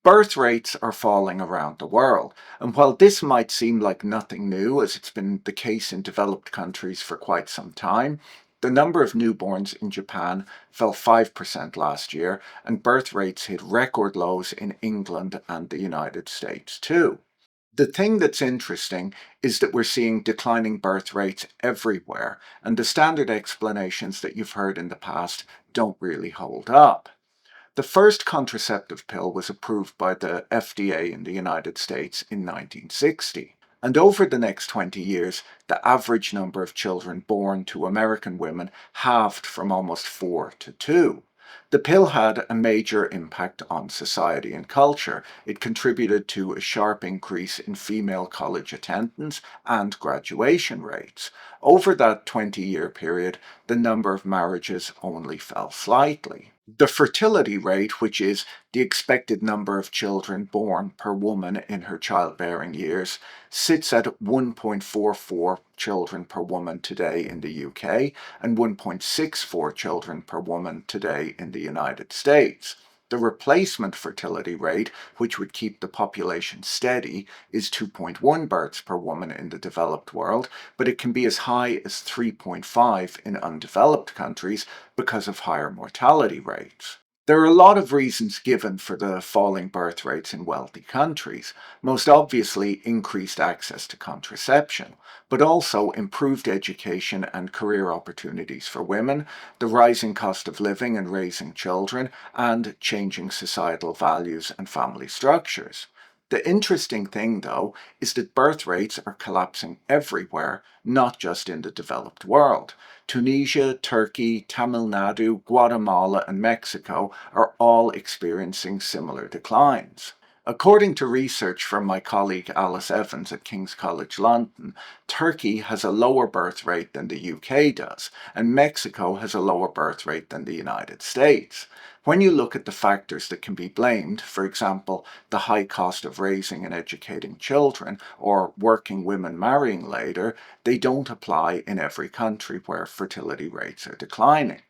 Birth rates are falling around the world, and while this might seem like nothing new, as it's been the case in developed countries for quite some time, the number of newborns in Japan fell 5% last year, and birth rates hit record lows in England and the United States too. The thing that's interesting is that we're seeing declining birth rates everywhere, and the standard explanations that you've heard in the past don't really hold up. The first contraceptive pill was approved by the FDA in the United States in 1960. And over the next 20 years, the average number of children born to American women halved from almost 4 to 2. The pill had a major impact on society and culture. It contributed to a sharp increase in female college attendance and graduation rates. Over that 20-year period, the number of marriages only fell slightly. The fertility rate, which is the expected number of children born per woman in her childbearing years, sits at 1.44 children per woman today in the UK and 1.64 children per woman today in the United States. The replacement fertility rate, which would keep the population steady, is 2.1 births per woman in the developed world, but it can be as high as 3.5 in undeveloped countries because of higher mortality rates. There are a lot of reasons given for the falling birth rates in wealthy countries, most obviously increased access to contraception, but also improved education and career opportunities for women, the rising cost of living and raising children, and changing societal values and family structures. The interesting thing, though, is that birth rates are collapsing everywhere, not just in the developed world. Tunisia, Turkey, Tamil Nadu, Guatemala, and Mexico are all experiencing similar declines. According to research from my colleague Alice Evans at King's College London, Turkey has a lower birth rate than the UK does, and Mexico has a lower birth rate than the United States. When you look at the factors that can be blamed, for example, the high cost of raising and educating children, or working women marrying later, they don't apply in every country where fertility rates are declining.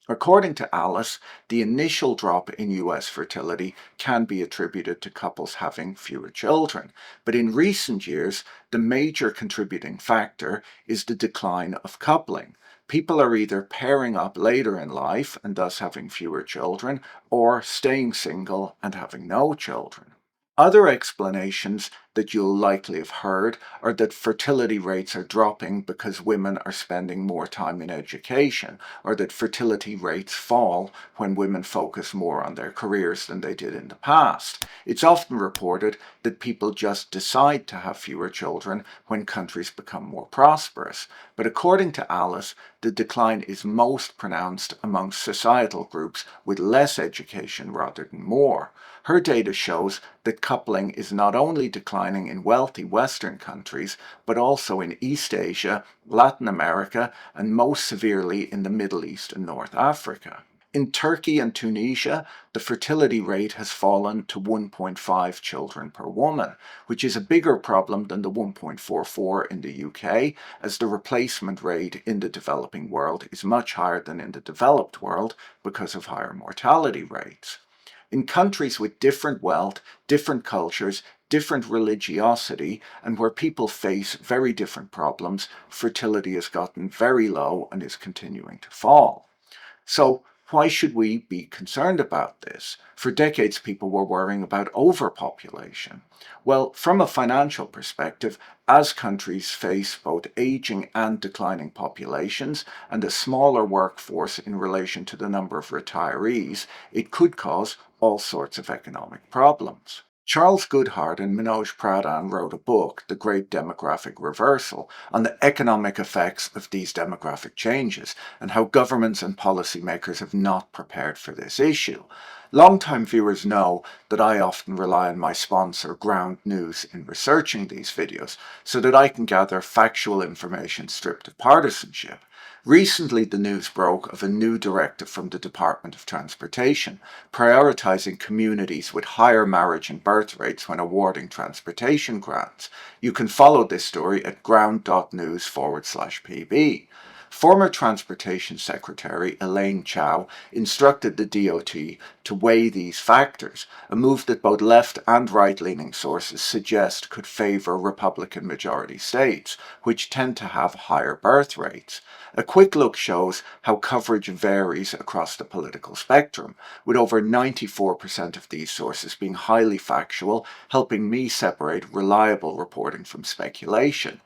According to Alice, the initial drop in US fertility can be attributed to couples having fewer children, but in recent years, the major contributing factor is the decline of coupling. People are either pairing up later in life and thus having fewer children, or staying single and having no children. Other explanations that you'll likely have heard are that fertility rates are dropping because women are spending more time in education, or that fertility rates fall when women focus more on their careers than they did in the past. It's often reported that people just decide to have fewer children when countries become more prosperous. But according to Alice, the decline is most pronounced amongst societal groups with less education rather than more. Her data shows that coupling is not only declining in wealthy Western countries, but also in East Asia, Latin America, and most severely in the Middle East and North Africa. In Turkey and Tunisia, the fertility rate has fallen to 1.5 children per woman, which is a bigger problem than the 1.44 in the UK, as the replacement rate in the developing world is much higher than in the developed world because of higher mortality rates. In countries with different wealth, different cultures, different religiosity, and where people face very different problems, fertility has gotten very low and is continuing to fall. So, why should we be concerned about this? For decades, people were worrying about overpopulation. Well, from a financial perspective, as countries face both aging and declining populations and a smaller workforce in relation to the number of retirees, it could cause all sorts of economic problems. Charles Goodhart and Manoj Pradhan wrote a book, The Great Demographic Reversal, on the economic effects of these demographic changes and how governments and policymakers have not prepared for this issue. Longtime viewers know that I often rely on my sponsor, Ground News, in researching these videos so that I can gather factual information stripped of partisanship. Recently, the news broke of a new directive from the Department of Transportation, prioritizing communities with higher marriage and birth rates when awarding transportation grants. You can follow this story at ground.news/pb. Former Transportation Secretary Elaine Chao instructed the DOT to weigh these factors, a move that both left and right-leaning sources suggest could favor Republican majority states, which tend to have higher birth rates. A quick look shows how coverage varies across the political spectrum, with over 94% of these sources being highly factual, helping me separate reliable reporting from speculation.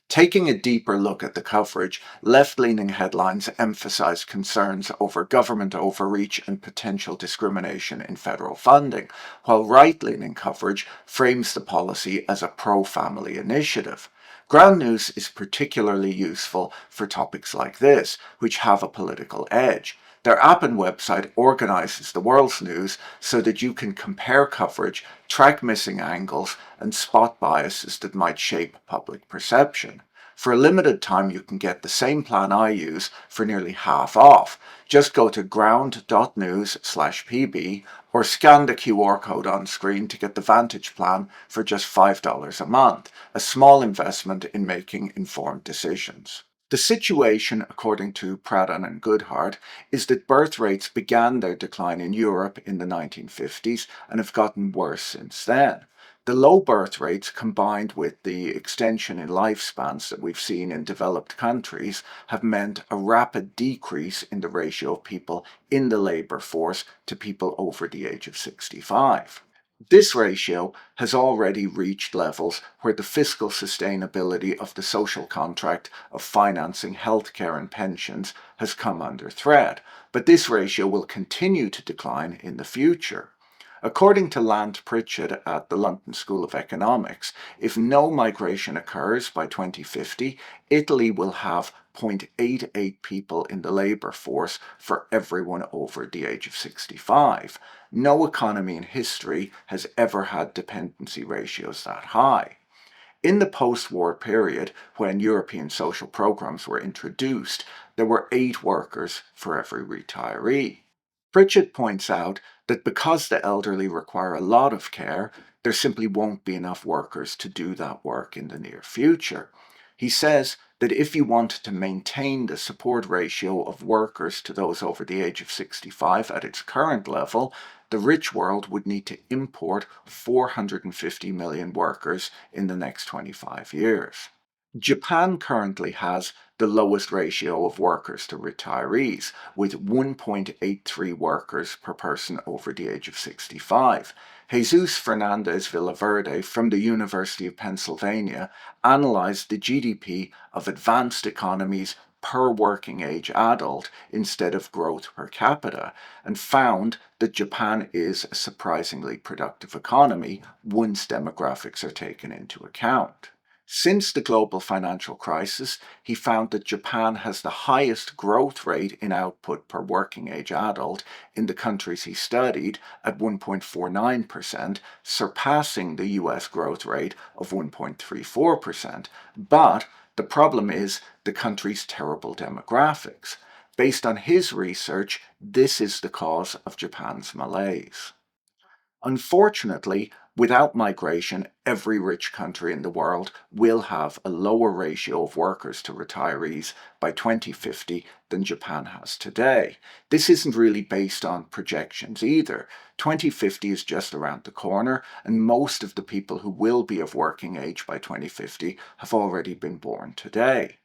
Taking a deeper look at the coverage, left-leaning headlines emphasize concerns over government overreach and potential discrimination in federal funding, while right-leaning coverage frames the policy as a pro-family initiative. Ground news is particularly useful for topics like this, which have a political edge. Their app and website organizes the world's news so that you can compare coverage, track missing angles, and spot biases that might shape public perception. For a limited time, you can get the same plan I use for nearly half off. Just go to ground.news/pb or scan the QR code on screen to get the Vantage plan for just $5 a month, a small investment in making informed decisions. The situation, according to Pradhan and Goodhart, is that birth rates began their decline in Europe in the 1950s and have gotten worse since then. The low birth rates, combined with the extension in lifespans that we've seen in developed countries, have meant a rapid decrease in the ratio of people in the labour force to people over the age of 65. This ratio has already reached levels where the fiscal sustainability of the social contract of financing healthcare and pensions has come under threat, but this ratio will continue to decline in the future. According to Lant Pritchett at the London School of Economics, if no migration occurs by 2050, Italy will have 0.88 people in the labour force for everyone over the age of 65. No economy in history has ever had dependency ratios that high. In the post-war period, when European social programs were introduced, there were 8 workers for every retiree. Pritchett points out that because the elderly require a lot of care, there simply won't be enough workers to do that work in the near future. He says that if you wanted to maintain the support ratio of workers to those over the age of 65 at its current level, the rich world would need to import 450 million workers in the next 25 years. Japan currently has the lowest ratio of workers to retirees, with 1.83 workers per person over the age of 65. Jesus Fernandez Villaverde from the University of Pennsylvania analyzed the GDP of advanced economies per working age adult instead of growth per capita, and found that Japan is a surprisingly productive economy once demographics are taken into account. Since the global financial crisis, he found that Japan has the highest growth rate in output per working age adult in the countries he studied at 1.49%, surpassing the US growth rate of 1.34%. But the problem is the country's terrible demographics. Based on his research, this is the cause of Japan's malaise. Unfortunately, without migration, every rich country in the world will have a lower ratio of workers to retirees by 2050 than Japan has today. This isn't really based on projections either. 2050 is just around the corner, and most of the people who will be of working age by 2050 have already been born today.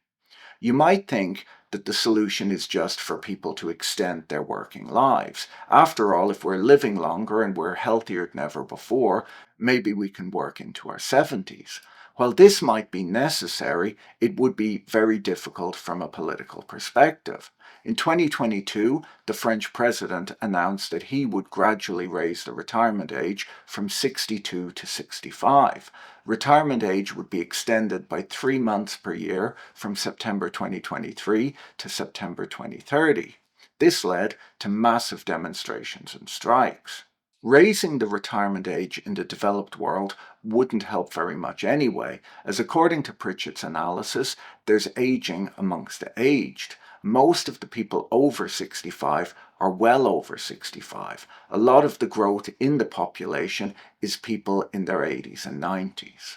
You might think that the solution is just for people to extend their working lives. After all, if we're living longer and we're healthier than ever before, maybe we can work into our 70s. While this might be necessary, it would be very difficult from a political perspective. In 2022, the French president announced that he would gradually raise the retirement age from 62 to 65. Retirement age would be extended by 3 months per year from September 2023 to September 2030. This led to massive demonstrations and strikes. Raising the retirement age in the developed world wouldn't help very much anyway, as according to Pritchett's analysis, there's aging amongst the aged. Most of the people over 65 are well over 65. A lot of the growth in the population is people in their 80s and 90s.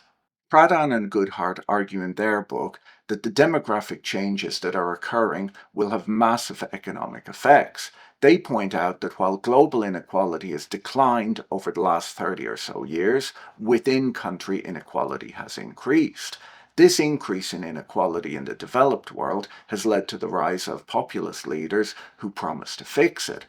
Pradhan and Goodhart argue in their book that the demographic changes that are occurring will have massive economic effects. They point out that while global inequality has declined over the last 30 or so years, within country inequality has increased. This increase in inequality in the developed world has led to the rise of populist leaders who promise to fix it.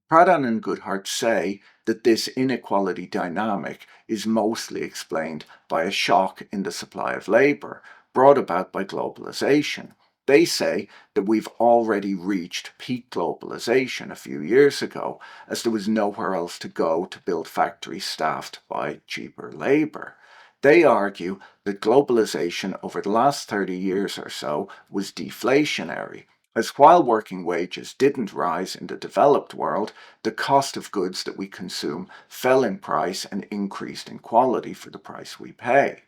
Pradhan and Goodhart say that this inequality dynamic is mostly explained by a shock in the supply of labour brought about by globalization. They say that we've already reached peak globalization a few years ago, as there was nowhere else to go to build factories staffed by cheaper labour. They argue that globalization over the last 30 years or so was deflationary, as while working wages didn't rise in the developed world, the cost of goods that we consume fell in price and increased in quality for the price we pay.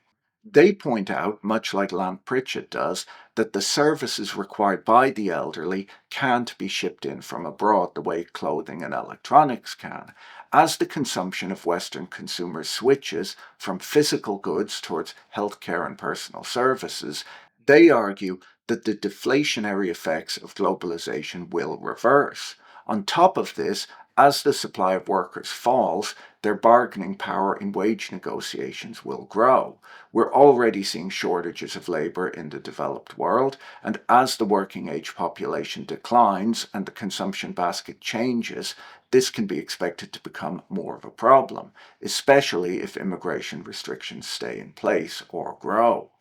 They point out, much like Lant Pritchett does, that the services required by the elderly can't be shipped in from abroad the way clothing and electronics can. As the consumption of Western consumers switches from physical goods towards healthcare and personal services, they argue that the deflationary effects of globalization will reverse. On top of this, as the supply of workers falls, their bargaining power in wage negotiations will grow. We're already seeing shortages of labour in the developed world, and as the working age population declines and the consumption basket changes, this can be expected to become more of a problem, especially if immigration restrictions stay in place or grow.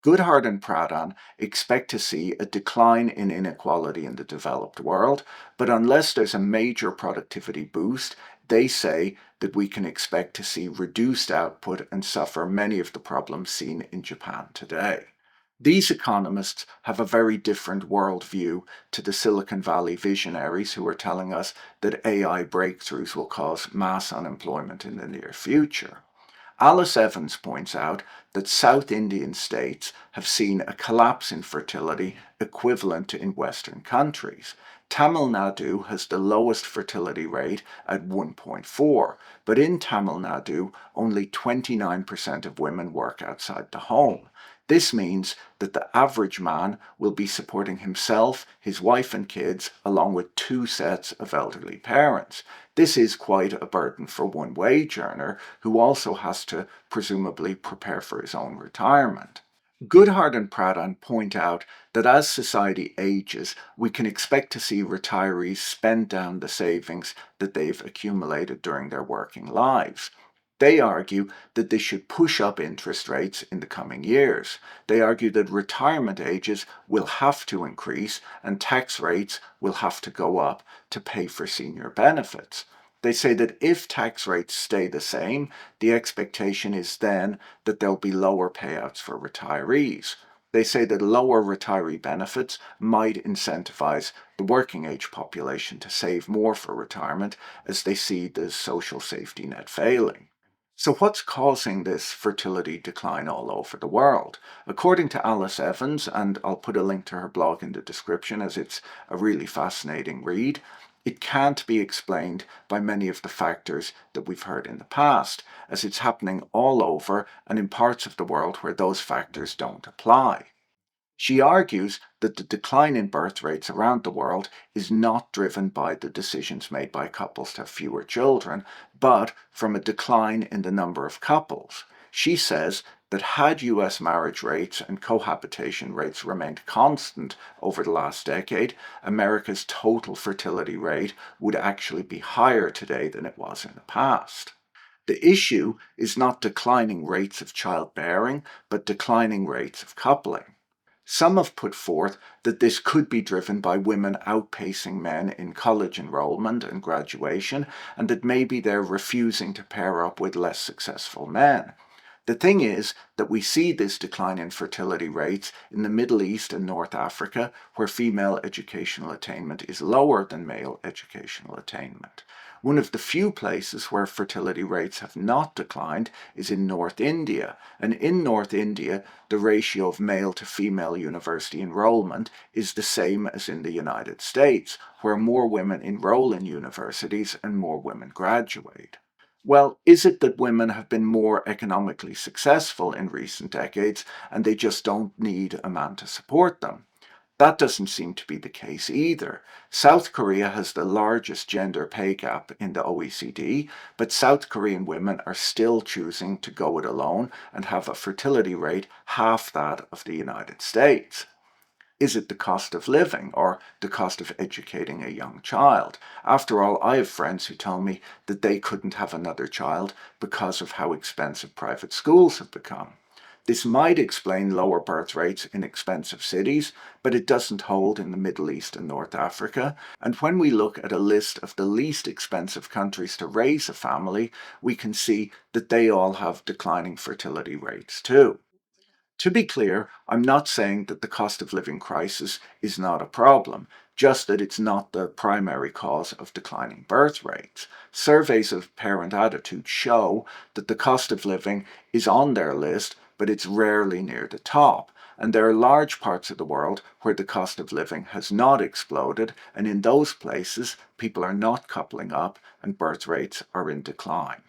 Goodhart and Pradhan expect to see a decline in inequality in the developed world, but unless there's a major productivity boost, they say that we can expect to see reduced output and suffer many of the problems seen in Japan today. These economists have a very different worldview to the Silicon Valley visionaries who are telling us that AI breakthroughs will cause mass unemployment in the near future. Alice Evans points out that South Indian states have seen a collapse in fertility equivalent to in Western countries. Tamil Nadu has the lowest fertility rate at 1.4, but in Tamil Nadu, only 29% of women work outside the home. This means that the average man will be supporting himself, his wife, and kids, along with two sets of elderly parents. This is quite a burden for one wage earner who also has to presumably prepare for his own retirement. Goodhart and Pradhan point out that as society ages, we can expect to see retirees spend down the savings that they've accumulated during their working lives. They argue that this should push up interest rates in the coming years. They argue that retirement ages will have to increase and tax rates will have to go up to pay for senior benefits. They say that if tax rates stay the same, the expectation is then that there'll be lower payouts for retirees. They say that lower retiree benefits might incentivize the working age population to save more for retirement as they see the social safety net failing. So, what's causing this fertility decline all over the world? According to Alice Evans, and I'll put a link to her blog in the description as it's a really fascinating read, it can't be explained by many of the factors that we've heard in the past, as it's happening all over and in parts of the world where those factors don't apply. She argues that the decline in birth rates around the world is not driven by the decisions made by couples to have fewer children, but from a decline in the number of couples. She says that had US marriage rates and cohabitation rates remained constant over the last decade, America's total fertility rate would actually be higher today than it was in the past. The issue is not declining rates of childbearing, but declining rates of coupling. Some have put forth that this could be driven by women outpacing men in college enrollment and graduation, and that maybe they're refusing to pair up with less successful men. The thing is that we see this decline in fertility rates in the Middle East and North Africa, where female educational attainment is lower than male educational attainment. One of the few places where fertility rates have not declined is in North India, and in North India, the ratio of male to female university enrollment is the same as in the United States, where more women enroll in universities and more women graduate. Well, is it that women have been more economically successful in recent decades and they just don't need a man to support them? That doesn't seem to be the case either. South Korea has the largest gender pay gap in the OECD, but South Korean women are still choosing to go it alone and have a fertility rate half that of the United States. Is it the cost of living or the cost of educating a young child? After all, I have friends who tell me that they couldn't have another child because of how expensive private schools have become. This might explain lower birth rates in expensive cities, but it doesn't hold in the Middle East and North Africa. And when we look at a list of the least expensive countries to raise a family, we can see that they all have declining fertility rates too. To be clear, I'm not saying that the cost of living crisis is not a problem, just that it's not the primary cause of declining birth rates. Surveys of parent attitudes show that the cost of living is on their list, but it's rarely near the top. And there are large parts of the world where the cost of living has not exploded, and in those places, people are not coupling up and birth rates are in decline.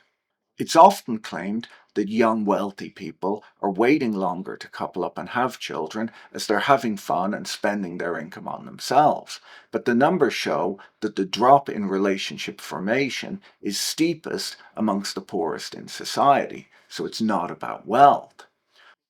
It's often claimed that young wealthy people are waiting longer to couple up and have children as they're having fun and spending their income on themselves. But the numbers show that the drop in relationship formation is steepest amongst the poorest in society. So it's not about wealth.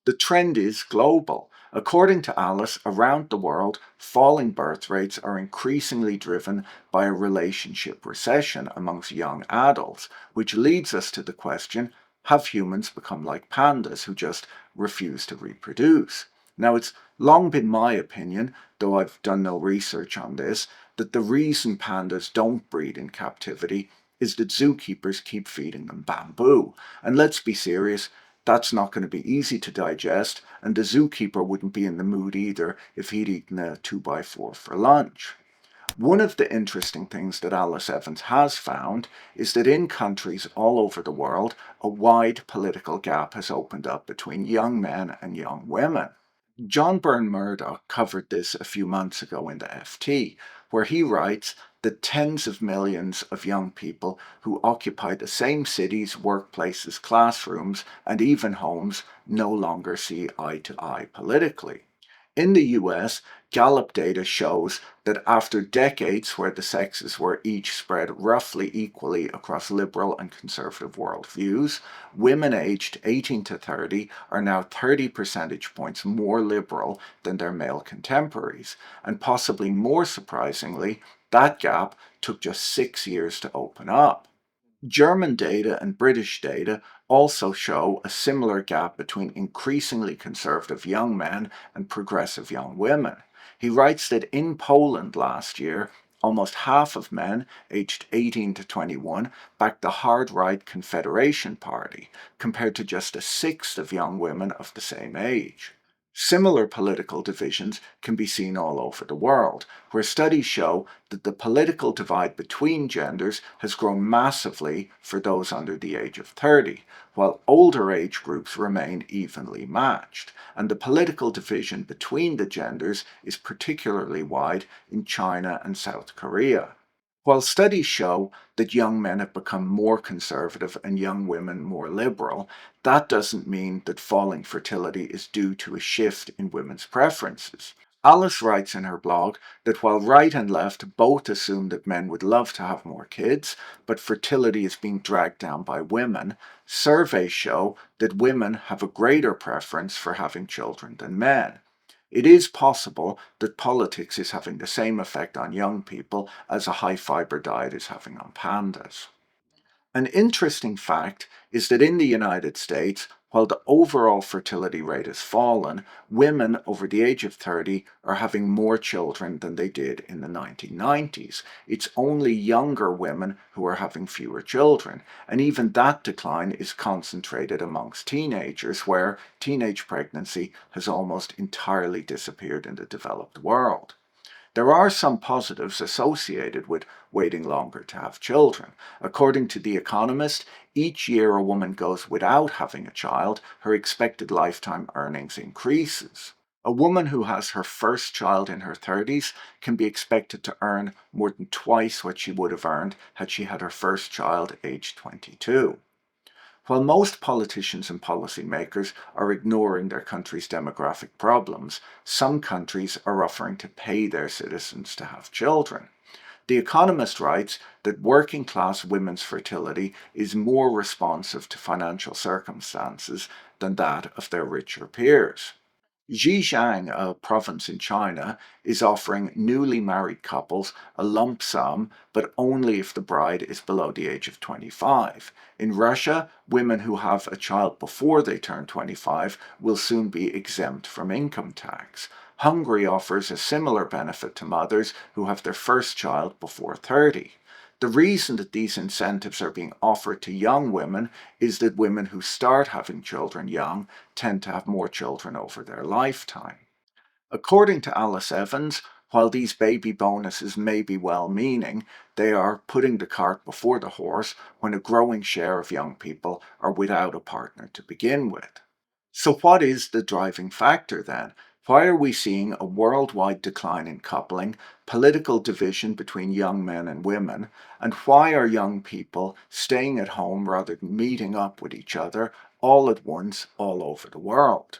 The trend is global. According to Alice, around the world, falling birth rates are increasingly driven by a relationship recession amongst young adults, which leads us to the question, have humans become like pandas who just refuse to reproduce? Now, it's long been my opinion, though I've done no research on this, that the reason pandas don't breed in captivity is that zookeepers keep feeding them bamboo. And let's be serious, that's not going to be easy to digest, and the zookeeper wouldn't be in the mood either if he'd eaten a 2x4 for lunch. One of the interesting things that Alice Evans has found is that in countries all over the world, a wide political gap has opened up between young men and young women. John Byrne Murdoch covered this a few months ago in the FT, where he writes that tens of millions of young people who occupy the same cities, workplaces, classrooms, and even homes no longer see eye to eye politically. In the US, Gallup data shows that after decades where the sexes were each spread roughly equally across liberal and conservative worldviews, women aged 18 to 30 are now 30 percentage points more liberal than their male contemporaries. And possibly more surprisingly, that gap took just 6 years to open up. German data and British data also show a similar gap between increasingly conservative young men and progressive young women. He writes that in Poland last year, almost half of men aged 18 to 21 backed the hard right Confederation Party, compared to just a sixth of young women of the same age. Similar political divisions can be seen all over the world, where studies show that the political divide between genders has grown massively for those under the age of 30, while older age groups remain evenly matched. And the political division between the genders is particularly wide in China and South Korea. While studies show that young men have become more conservative and young women more liberal, that doesn't mean that falling fertility is due to a shift in women's preferences. Alice writes in her blog that while right and left both assume that men would love to have more kids, but fertility is being dragged down by women, surveys show that women have a greater preference for having children than men. It is possible that politics is having the same effect on young people as a high fiber diet is having on pandas. An interesting fact is that in the United States, while the overall fertility rate has fallen, women over the age of 30 are having more children than they did in the 1990s. It's only younger women who are having fewer children, and even that decline is concentrated amongst teenagers, where teenage pregnancy has almost entirely disappeared in the developed world. There are some positives associated with waiting longer to have children. According to The Economist, each year a woman goes without having a child, her expected lifetime earnings increases. A woman who has her first child in her 30s can be expected to earn more than twice what she would have earned had she had her first child aged 22. While most politicians and policymakers are ignoring their country's demographic problems, some countries are offering to pay their citizens to have children. The Economist writes that working class women's fertility is more responsive to financial circumstances than that of their richer peers. Zhejiang, a province in China, is offering newly married couples a lump sum, but only if the bride is below the age of 25. In Russia, women who have a child before they turn 25 will soon be exempt from income tax. Hungary offers a similar benefit to mothers who have their first child before 30. The reason that these incentives are being offered to young women is that women who start having children young tend to have more children over their lifetime. According to Alice Evans, while these baby bonuses may be well meaning, they are putting the cart before the horse when a growing share of young people are without a partner to begin with. So, what is the driving factor then? Why are we seeing a worldwide decline in coupling, political division between young men and women, and why are young people staying at home rather than meeting up with each other all at once all over the world?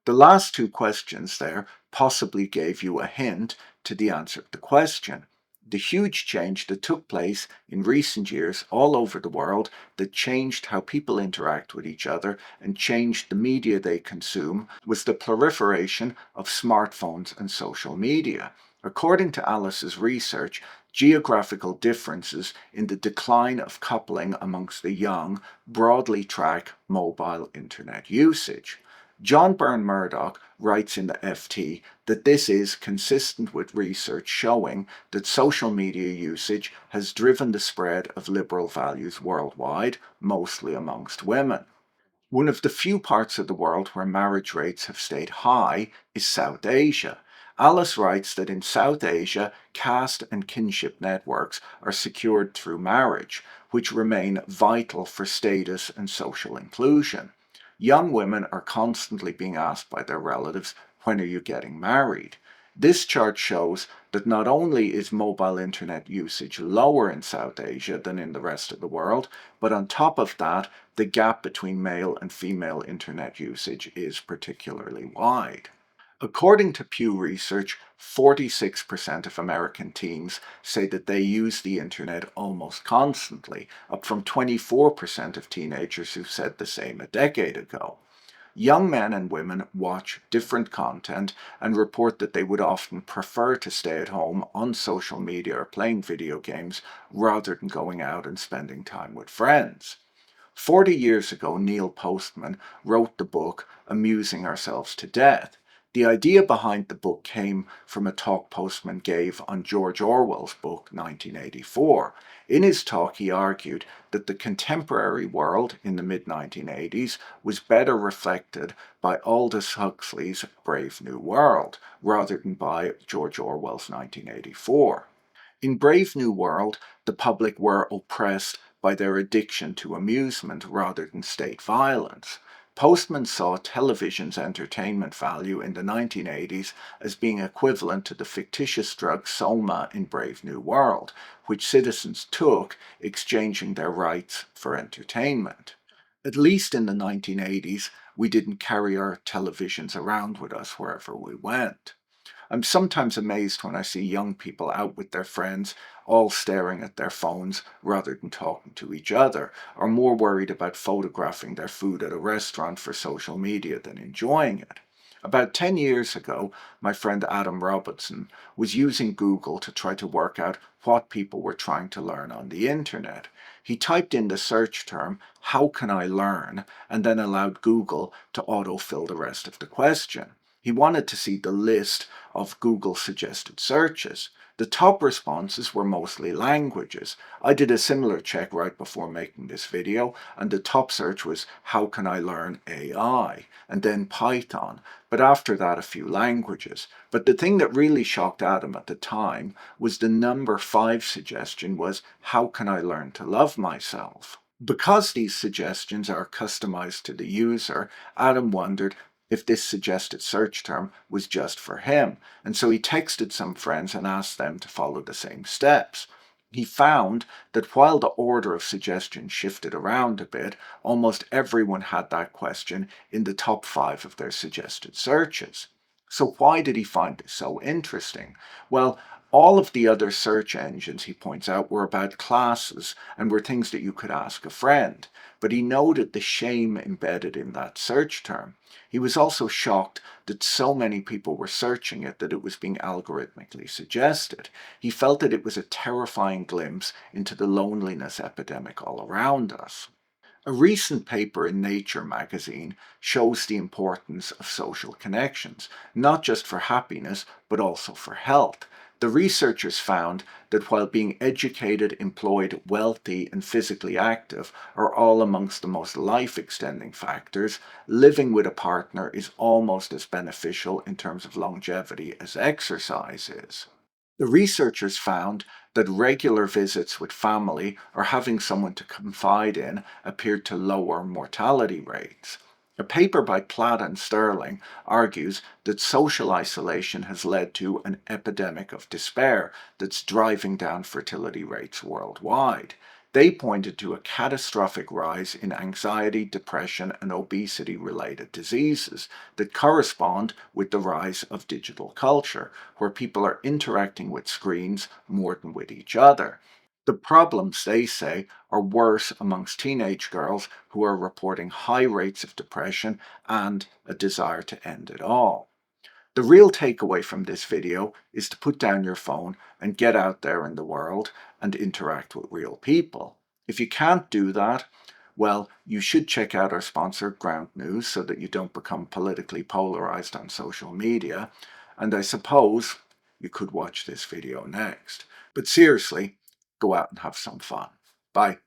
The last two questions there possibly gave you a hint to the answer to the question. The huge change that took place in recent years all over the world that changed how people interact with each other and changed the media they consume was the proliferation of smartphones and social media. According to Alice's research, geographical differences in the decline of coupling amongst the young broadly track mobile internet usage. John Byrne Murdoch writes in the FT that this is consistent with research showing that social media usage has driven the spread of liberal values worldwide, mostly amongst women. One of the few parts of the world where marriage rates have stayed high is South Asia. Alice writes that in South Asia, caste and kinship networks are secured through marriage, which remain vital for status and social inclusion. Young women are constantly being asked by their relatives, when are you getting married? This chart shows that not only is mobile internet usage lower in South Asia than in the rest of the world, but on top of that, the gap between male and female internet usage is particularly wide. According to Pew Research, 46% of American teens say that they use the internet almost constantly, up from 24% of teenagers who said the same a decade ago. Young men and women watch different content and report that they would often prefer to stay at home on social media or playing video games rather than going out and spending time with friends. 40 years ago, Neil Postman wrote the book Amusing Ourselves to Death. The idea behind the book came from a talk Postman gave on George Orwell's book 1984. In his talk, he argued that the contemporary world in the mid 1980s was better reflected by Aldous Huxley's Brave New World rather than by George Orwell's 1984. In Brave New World, the public were oppressed by their addiction to amusement rather than state violence. Postman saw television's entertainment value in the 1980s as being equivalent to the fictitious drug Soma in Brave New World, which citizens took, exchanging their rights for entertainment. At least in the 1980s, we didn't carry our televisions around with us wherever we went. I'm sometimes amazed when I see young people out with their friends, all staring at their phones rather than talking to each other, or more worried about photographing their food at a restaurant for social media than enjoying it. About 10 years ago, my friend Adam Robinson was using Google to try to work out what people were trying to learn on the internet. He typed in the search term, "How can I learn?" and then allowed Google to autofill the rest of the question. He wanted to see the list of Google suggested searches. The top responses were mostly languages. I did a similar check right before making this video, and the top search was "How can I learn AI?" and then Python, but after that a few languages. But the thing that really shocked Adam at the time was the number 5 suggestion was "How can I learn to love myself?" Because these suggestions are customized to the user, Adam wondered, if this suggested search term was just for him, and so he texted some friends and asked them to follow the same steps. He found that while the order of suggestions shifted around a bit, almost everyone had that question in the top 5 of their suggested searches. So why did he find this so interesting? Well, all of the other search engines, he points out, were about classes and were things that you could ask a friend. But he noted the shame embedded in that search term. He was also shocked that so many people were searching it that it was being algorithmically suggested. He felt that it was a terrifying glimpse into the loneliness epidemic all around us. A recent paper in Nature magazine shows the importance of social connections, not just for happiness, but also for health. The researchers found that while being educated, employed, wealthy, and physically active are all amongst the most life-extending factors, living with a partner is almost as beneficial in terms of longevity as exercise is. The researchers found that regular visits with family or having someone to confide in appeared to lower mortality rates. A paper by Platt and Sterling argues that social isolation has led to an epidemic of despair that's driving down fertility rates worldwide. They pointed to a catastrophic rise in anxiety, depression, and obesity related diseases that correspond with the rise of digital culture, where people are interacting with screens more than with each other. The problems, they say, are worse amongst teenage girls who are reporting high rates of depression and a desire to end it all. The real takeaway from this video is to put down your phone and get out there in the world and interact with real people. If you can't do that, well, you should check out our sponsor, Ground News, so that you don't become politically polarized on social media. And I suppose you could watch this video next. But seriously, go out and have some fun. Bye.